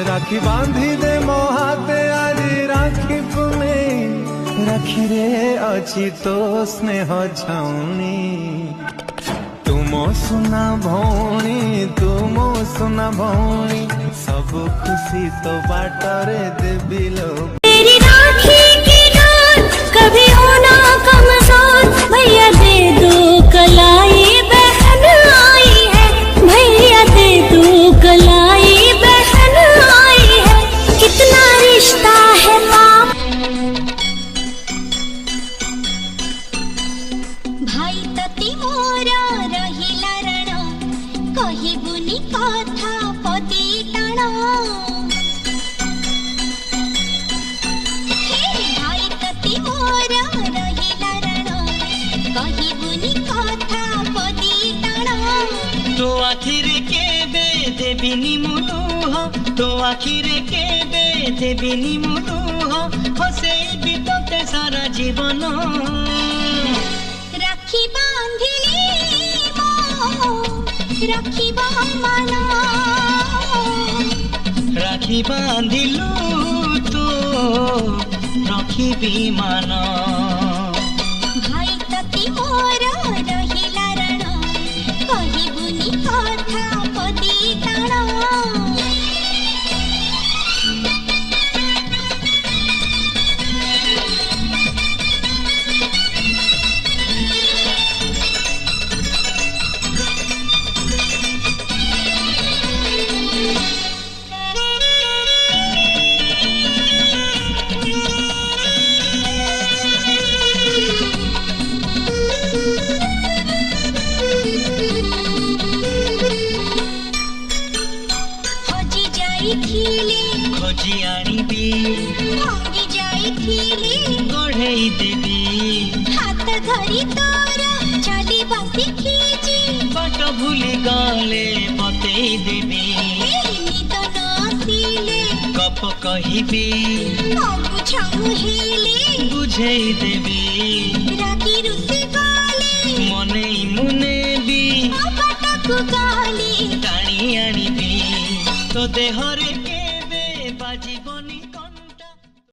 राखी बांधी दे मो हाथे आज राखी पुने राखी रे अच्छी तो स्नेह छाउनी तुमो सुना भौणी तुमो सुना भौणी सब खुशी तो बाटरे देबी लो तेरी राखी की डोर कभी होना कमजोर भैया दे दो कलाई बहन आई है भैया दे दो कलाई बहन आई है कितना रिश्ता है बाप भाई तती मोरा रहिला रण कहिबुनी कथा पति टाण तो आखिरे केबे देबिनी मुलुह तो आखिरे केबे देबिनी मुलुह हसेबी तोते सारा जीवन राखी बांधिली राखी बहमान राखी बांधिलु तो रखिबी मान भाई तती मोरा रहिला रण कहिबुनी कथा पति टाण खोजी आनिबी भांगी जाइथिली गढ़ई देबी हाथ धरी तोरा चली बासी खींची बाट भूली गले बतई देबी निद नसिले गप कहिबी बुझाऊ हेले बुझेई देबी रागी रुसी गले मने मुने भी बाटकु गले टाणी आनिबी तो देहरे